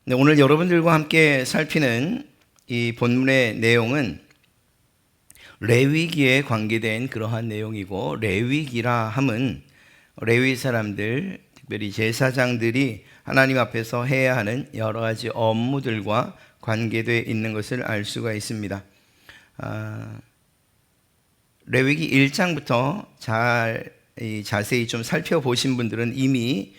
네, 오늘 여러분들과 함께 살피는 이 본문의 내용은 레위기에 관계된 그러한 내용이고, 레위기라 함은 레위 사람들, 특별히 제사장들이 하나님 앞에서 해야 하는 여러 가지 업무들과 관계되어 있는 것을 알 수가 있습니다. 레위기 1장부터 자세히 좀 살펴보신 분들은 이미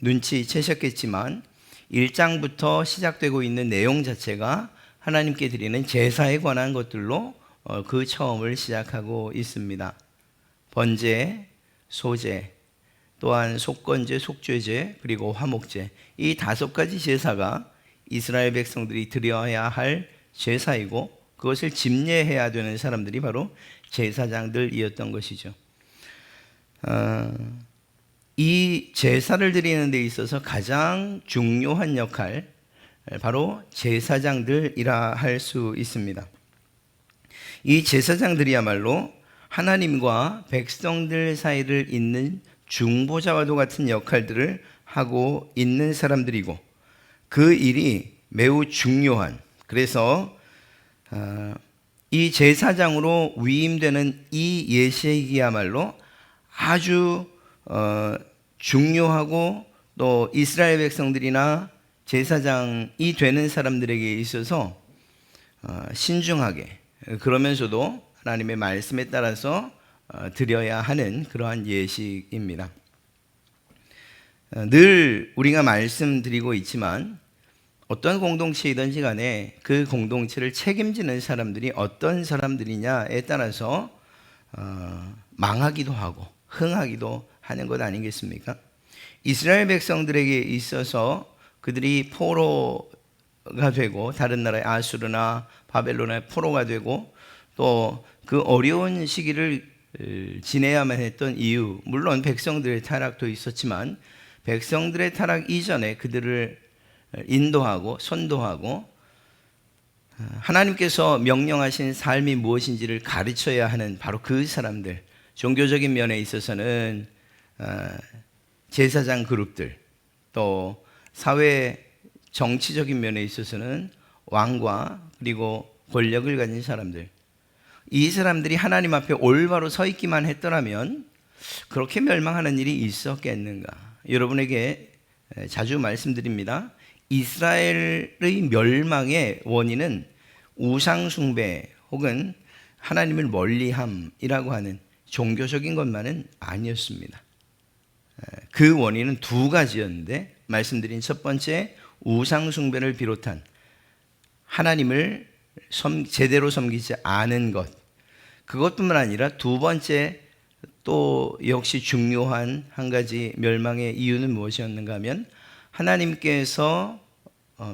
눈치채셨겠지만 1장부터 시작되고 있는 내용 자체가 하나님께 드리는 제사에 관한 것들로 그 처음을 시작하고 있습니다. 번제, 소제, 또한 속건제, 속죄제, 그리고 화목제, 이 5가지 제사가 이스라엘 백성들이 드려야 할 제사이고, 그것을 집례해야 되는 사람들이 바로 제사장들이었던 것이죠. 이 제사를 드리는 데 있어서 가장 중요한 역할, 바로 제사장들이라 할 수 있습니다. 이 제사장들이야말로 하나님과 백성들 사이를 잇는 중보자와도 같은 역할들을 하고 있는 사람들이고, 그 일이 매우 중요한, 그래서 이 제사장으로 위임되는 이 예식이야말로 아주 중요하고, 또 이스라엘 백성들이나 제사장이 되는 사람들에게 있어서 신중하게, 그러면서도 하나님의 말씀에 따라서 드려야 하는 그러한 예식입니다. 늘 우리가 말씀드리고 있지만 어떤 공동체이든지 간에 그 공동체를 책임지는 사람들이 어떤 사람들이냐에 따라서 망하기도 하고 흥하기도 하는 것 아니겠습니까? 이스라엘 백성들에게 있어서 그들이 포로가 되고, 다른 나라의 아수르나 바벨론의 포로가 되고, 또 그 어려운 시기를 지내야만 했던 이유, 물론 백성들의 타락도 있었지만 백성들의 타락 이전에 그들을 인도하고 선도하고 하나님께서 명령하신 삶이 무엇인지를 가르쳐야 하는 바로 그 사람들, 종교적인 면에 있어서는 제사장 그룹들, 또 사회 정치적인 면에 있어서는 왕과 그리고 권력을 가진 사람들, 이 사람들이 하나님 앞에 올바로 서 있기만 했더라면 그렇게 멸망하는 일이 있었겠는가? 여러분에게 자주 말씀드립니다. 이스라엘의 멸망의 원인은 우상숭배 혹은 하나님을 멀리함이라고 하는 종교적인 것만은 아니었습니다. 그 원인은 2가지였는데, 말씀드린 첫 번째 우상숭배를 비롯한 하나님을 제대로 섬기지 않은 것, 그것뿐만 아니라 2번째 또 역시 중요한 한 가지 멸망의 이유는 무엇이었는가 하면 하나님께서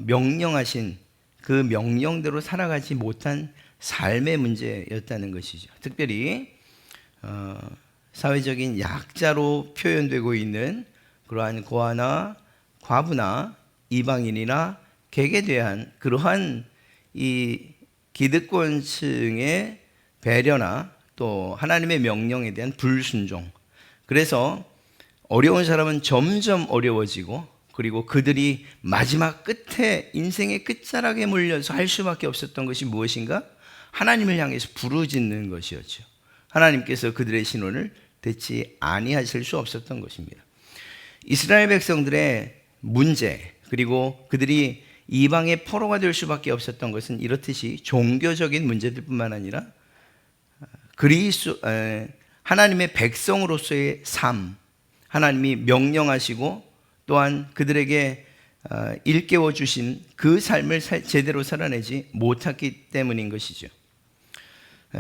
명령하신 그 명령대로 살아가지 못한 삶의 문제였다는 것이죠. 특별히 사회적인 약자로 표현되고 있는 그러한 고아나 과부나 이방인이나 객에 대한 그러한 이 기득권층의 배려나 또 하나님의 명령에 대한 불순종, 그래서 어려운 사람은 점점 어려워지고, 그리고 그들이 마지막 끝에 인생의 끝자락에 몰려서 할 수밖에 없었던 것이 무엇인가? 하나님을 향해서 부르짖는 것이었죠. 하나님께서 그들의 신원을 듣지 아니하실 수 없었던 것입니다. 이스라엘 백성들의 문제, 그리고 그들이 이방의 포로가 될 수밖에 없었던 것은 이렇듯이 종교적인 문제들뿐만 아니라 하나님의 백성으로서의 삶, 하나님이 명령하시고 또한 그들에게 일깨워 주신 그 삶을 제대로 살아내지 못했기 때문인 것이죠.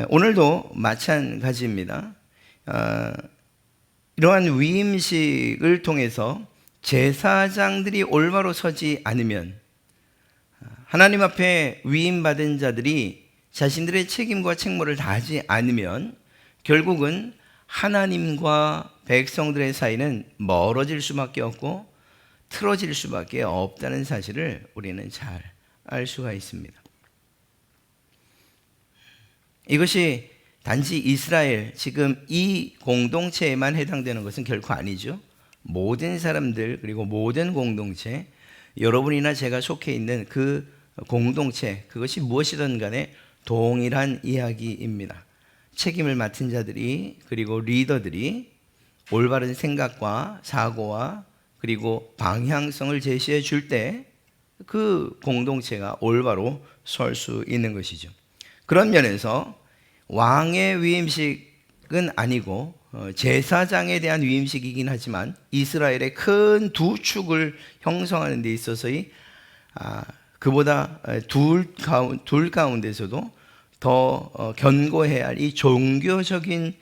오늘도 마찬가지입니다. 이러한 위임식을 통해서 제사장들이 올바로 서지 않으면, 하나님 앞에 위임받은 자들이 자신들의 책임과 책무를 다하지 않으면 결국은 하나님과 백성들의 사이는 멀어질 수밖에 없고 틀어질 수밖에 없다는 사실을 우리는 잘 알 수가 있습니다. 이것이 단지 이스라엘, 지금 이 공동체에만 해당되는 것은 결코 아니죠. 모든 사람들, 그리고 모든 공동체, 여러분이나 제가 속해 있는 그 공동체, 그것이 무엇이든 간에 동일한 이야기입니다. 책임을 맡은 자들이, 그리고 리더들이 올바른 생각과 사고와 그리고 방향성을 제시해 줄 때 그 공동체가 올바로 설 수 있는 것이죠. 그런 면에서 왕의 위임식은 아니고 제사장에 대한 위임식이긴 하지만 이스라엘의 큰 두 축을 형성하는 데 있어서의 그보다 둘 가운데서도 더 견고해야 할 이 종교적인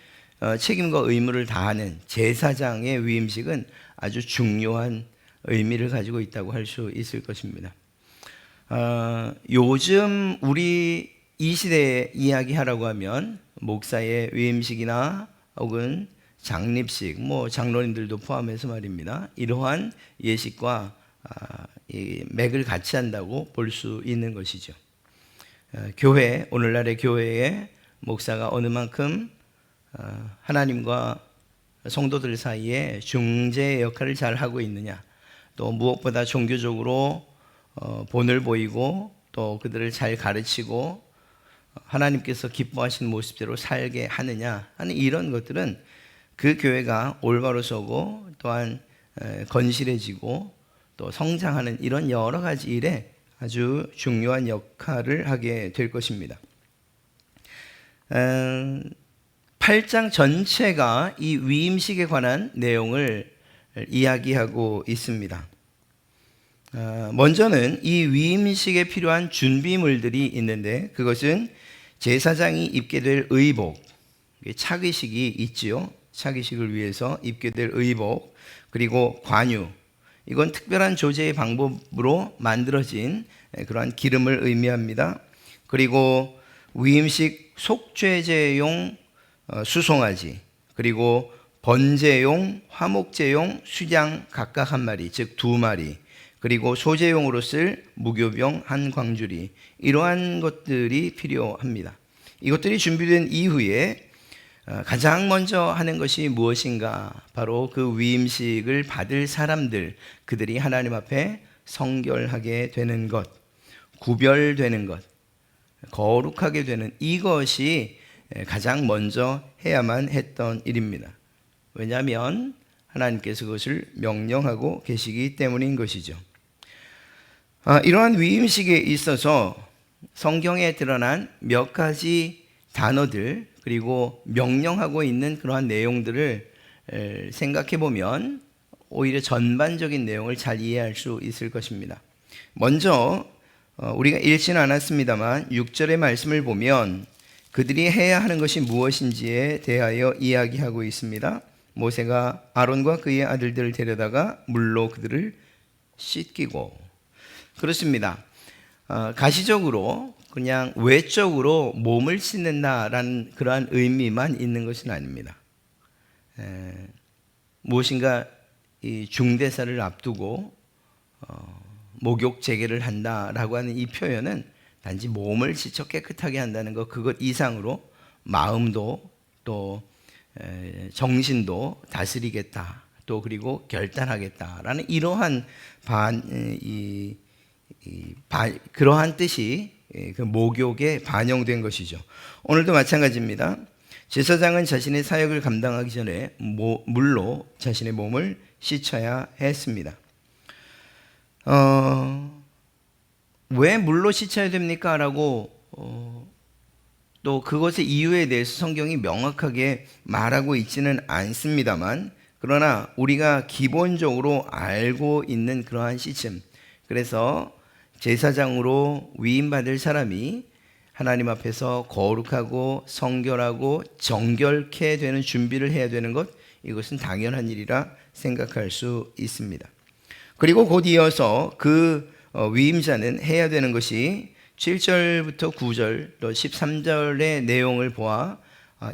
책임과 의무를 다하는 제사장의 위임식은 아주 중요한 의미를 가지고 있다고 할 수 있을 것입니다. 요즘 우리 이 시대에 이야기하라고 하면 목사의 위임식이나 혹은 장립식, 장로님들도 포함해서 말입니다. 이러한 예식과 이 맥을 같이 한다고 볼 수 있는 것이죠. 오늘날의 교회에 목사가 어느 만큼 하나님과 성도들 사이에 중재 역할을 잘 하고 있느냐, 또 무엇보다 종교적으로 본을 보이고 또 그들을 잘 가르치고 하나님께서 기뻐하시는 모습대로 살게 하느냐 하는 이런 것들은 그 교회가 올바로 서고 또한 건실해지고 또 성장하는 이런 여러 가지 일에 아주 중요한 역할을 하게 될 것입니다. 8장 전체가 이 위임식에 관한 내용을 이야기하고 있습니다. 먼저는 이 위임식에 필요한 준비물들이 있는데 그것은 제사장이 입게 될 의복, 차기식이 있지요. 차기식을 위해서 입게 될 의복, 그리고 관유, 이건 특별한 조제의 방법으로 만들어진 그러한 기름을 의미합니다. 그리고 위임식 속죄제용 수송아지, 그리고 번제용, 화목제용 수장 각각 한 마리, 즉 2마리, 그리고 소제용으로 쓸 무교병 한 광주리, 이러한 것들이 필요합니다. 이것들이 준비된 이후에 가장 먼저 하는 것이 무엇인가? 바로 그 위임식을 받을 사람들, 그들이 하나님 앞에 성결하게 되는 것, 구별되는 것, 거룩하게 되는 이것이 가장 먼저 해야만 했던 일입니다. 왜냐하면 하나님께서 그것을 명령하고 계시기 때문인 것이죠. 이러한 위임식에 있어서 성경에 드러난 몇 가지 단어들, 그리고 명령하고 있는 그러한 내용들을 생각해 보면 오히려 전반적인 내용을 잘 이해할 수 있을 것입니다. 먼저 우리가 읽지는 않았습니다만 6절의 말씀을 보면 그들이 해야 하는 것이 무엇인지에 대하여 이야기하고 있습니다. 모세가 아론과 그의 아들들을 데려다가 물로 그들을 씻기고, 그렇습니다. 가시적으로 그냥 외적으로 몸을 씻는다라는 그러한 의미만 있는 것은 아닙니다. 무엇인가 이 중대사를 앞두고 목욕 재개를 한다라고 하는 이 표현은 단지 몸을 씻어 깨끗하게 한다는 것, 그것 이상으로 마음도 또 정신도 다스리겠다, 또 그리고 결단하겠다라는 이러한 그러한 뜻이 그 목욕에 반영된 것이죠. 오늘도 마찬가지입니다. 제사장은 자신의 사역을 감당하기 전에 물로 자신의 몸을 씻어야 했습니다. 왜 물로 씻어야 됩니까? 라고 또 그것의 이유에 대해서 성경이 명확하게 말하고 있지는 않습니다만, 그러나 우리가 기본적으로 알고 있는 그러한 시스템, 그래서 제사장으로 위임받을 사람이 하나님 앞에서 거룩하고 성결하고 정결케 되는 준비를 해야 되는 것, 이것은 당연한 일이라 생각할 수 있습니다. 그리고 곧 이어서 그 위임자는 해야 되는 것이 7절부터 9절 또 13절의 내용을 보아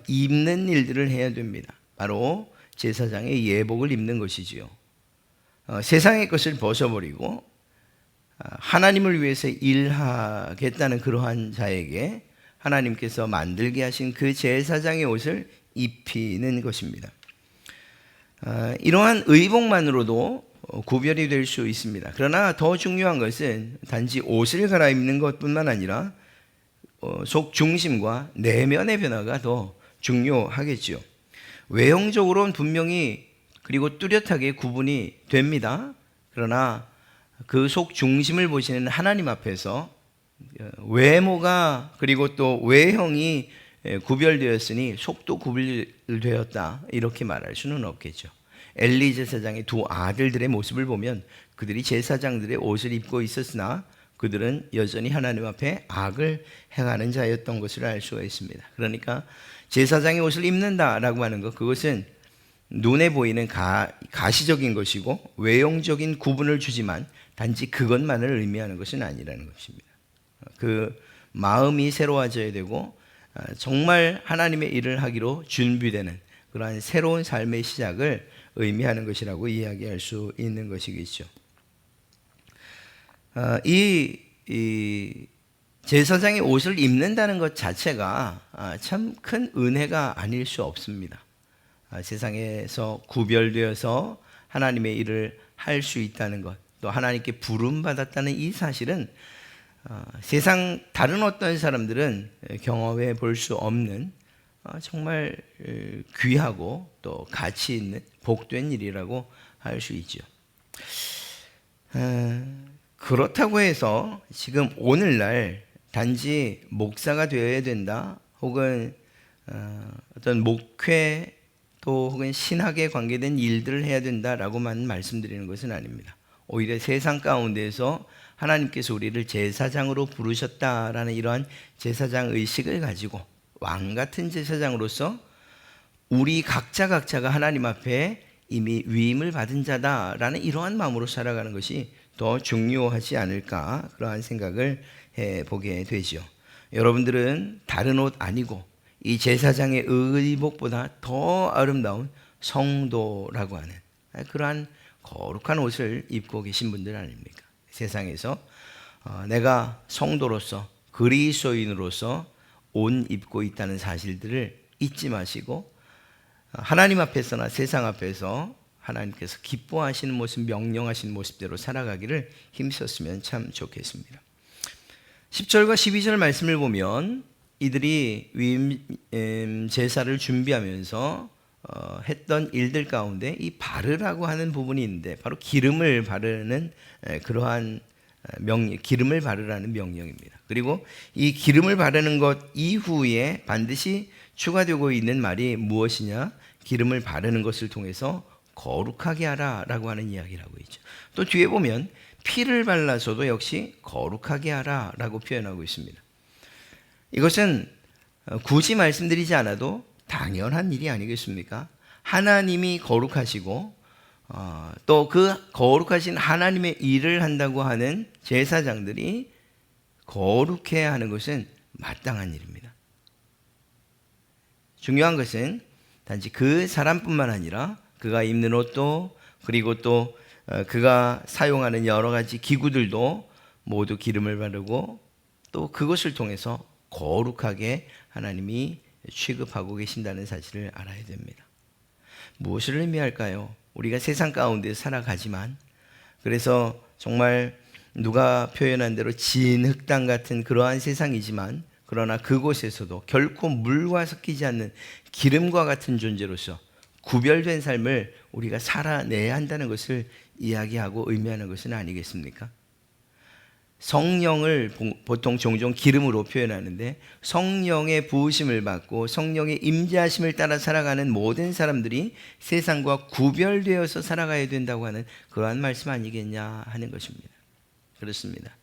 입는 일들을 해야 됩니다. 바로 제사장의 예복을 입는 것이지요. 세상의 것을 벗어버리고 하나님을 위해서 일하겠다는 그러한 자에게 하나님께서 만들게 하신 그 제사장의 옷을 입히는 것입니다. 이러한 의복만으로도 구별이 될 수 있습니다. 그러나 더 중요한 것은 단지 옷을 갈아입는 것뿐만 아니라 속 중심과 내면의 변화가 더 중요하겠죠. 외형적으로는 분명히 그리고 뚜렷하게 구분이 됩니다. 그러나 그 속 중심을 보시는 하나님 앞에서 외모가 그리고 또 외형이 구별되었으니 속도 구별되었다 이렇게 말할 수는 없겠죠. 엘리 제사장의 두 아들들의 모습을 보면 그들이 제사장들의 옷을 입고 있었으나 그들은 여전히 하나님 앞에 악을 행하는 자였던 것을 알 수가 있습니다. 그러니까 제사장의 옷을 입는다라고 하는 것, 그것은 눈에 보이는 가시적인 것이고 외형적인 구분을 주지만 단지 그것만을 의미하는 것은 아니라는 것입니다. 그 마음이 새로워져야 되고 정말 하나님의 일을 하기로 준비되는 그러한 새로운 삶의 시작을 의미하는 것이라고 이야기할 수 있는 것이겠죠. 이 제사장의 옷을 입는다는 것 자체가 참 큰 은혜가 아닐 수 없습니다. 세상에서 구별되어서 하나님의 일을 할 수 있다는 것, 또 하나님께 부름받았다는 이 사실은 세상 다른 어떤 사람들은 경험해 볼 수 없는 정말 귀하고 또 가치 있는 복된 일이라고 할 수 있죠. 그렇다고 해서 지금 오늘날 단지 목사가 되어야 된다 혹은 어떤 목회 또 혹은 신학에 관계된 일들을 해야 된다라고만 말씀드리는 것은 아닙니다. 오히려 세상 가운데에서 하나님께서 우리를 제사장으로 부르셨다라는 이러한 제사장 의식을 가지고 왕 같은 제사장으로서 우리 각자가 하나님 앞에 이미 위임을 받은 자다라는 이러한 마음으로 살아가는 것이 더 중요하지 않을까 그러한 생각을 해보게 되죠. 여러분들은 다른 옷 아니고 이 제사장의 의복보다 더 아름다운 성도라고 하는 그러한 거룩한 옷을 입고 계신 분들 아닙니까? 세상에서 내가 성도로서 그리스도인으로서 옷 입고 있다는 사실들을 잊지 마시고 하나님 앞에서나 세상 앞에서 하나님께서 기뻐하시는 모습, 명령하시는 모습대로 살아가기를 힘썼으면 참 좋겠습니다. 10절과 12절 말씀을 보면 이들이 위임 제사를 준비하면서 했던 일들 가운데 이 바르라고 하는 부분이 있는데 바로 기름을 바르는 그러한 기름을 바르라는 명령입니다. 그리고 이 기름을 바르는 것 이후에 반드시 추가되고 있는 말이 무엇이냐? 기름을 바르는 것을 통해서 거룩하게 하라라고 하는 이야기를 하고 있죠. 또 뒤에 보면 피를 발라서도 역시 거룩하게 하라라고 표현하고 있습니다. 이것은 굳이 말씀드리지 않아도 당연한 일이 아니겠습니까? 하나님이 거룩하시고 또 그 거룩하신 하나님의 일을 한다고 하는 제사장들이 거룩해야 하는 것은 마땅한 일입니다. 중요한 것은 단지 그 사람뿐만 아니라 그가 입는 옷도 그리고 또 그가 사용하는 여러 가지 기구들도 모두 기름을 바르고 또 그것을 통해서 거룩하게 하나님이 취급하고 계신다는 사실을 알아야 됩니다. 무엇을 의미할까요? 우리가 세상 가운데 살아가지만 그래서 정말 누가 표현한 대로 진흙탕 같은 그러한 세상이지만 그러나 그곳에서도 결코 물과 섞이지 않는 기름과 같은 존재로서 구별된 삶을 우리가 살아내야 한다는 것을 이야기하고 의미하는 것은 아니겠습니까? 성령을 보통 종종 기름으로 표현하는데 성령의 부으심을 받고 성령의 임재하심을 따라 살아가는 모든 사람들이 세상과 구별되어서 살아가야 된다고 하는 그러한 말씀 아니겠냐 하는 것입니다. 그렇습니다.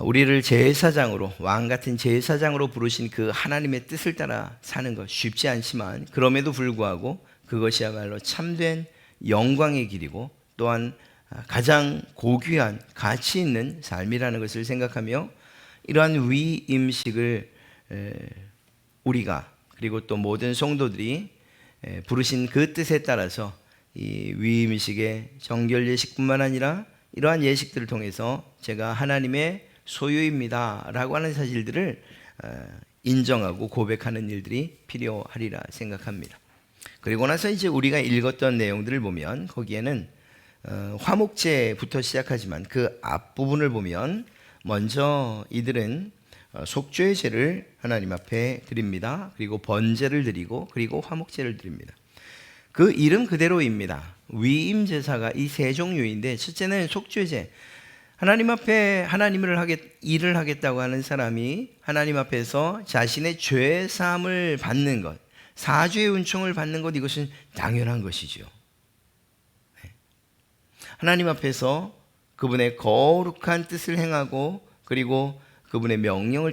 우리를 제사장으로 왕 같은 제사장으로 부르신 그 하나님의 뜻을 따라 사는 것 쉽지 않지만 그럼에도 불구하고 그것이야말로 참된 영광의 길이고 또한 가장 고귀한 가치 있는 삶이라는 것을 생각하며 이러한 위임식을 우리가 그리고 또 모든 성도들이 부르신 그 뜻에 따라서 이 위임식의 정결 예식뿐만 아니라 이러한 예식들을 통해서 제가 하나님의 소유입니다 라고 하는 사실들을 인정하고 고백하는 일들이 필요하리라 생각합니다. 그리고 나서 이제 우리가 읽었던 내용들을 보면 거기에는 화목제부터 시작하지만 그 앞부분을 보면 먼저 이들은 속죄의 제를 하나님 앞에 드립니다. 그리고 번제를 드리고 그리고 화목제를 드립니다. 그 이름 그대로입니다. 위임 제사가 이 세 종류인데, 첫째는 속죄제. 하나님 앞에 일을 하겠다고 하는 사람이 하나님 앞에서 자신의 죄 사함을 받는 것, 사죄의 은총을 받는 것, 이것은 당연한 것이죠. 하나님 앞에서 그분의 거룩한 뜻을 행하고 그리고 그분의 명령을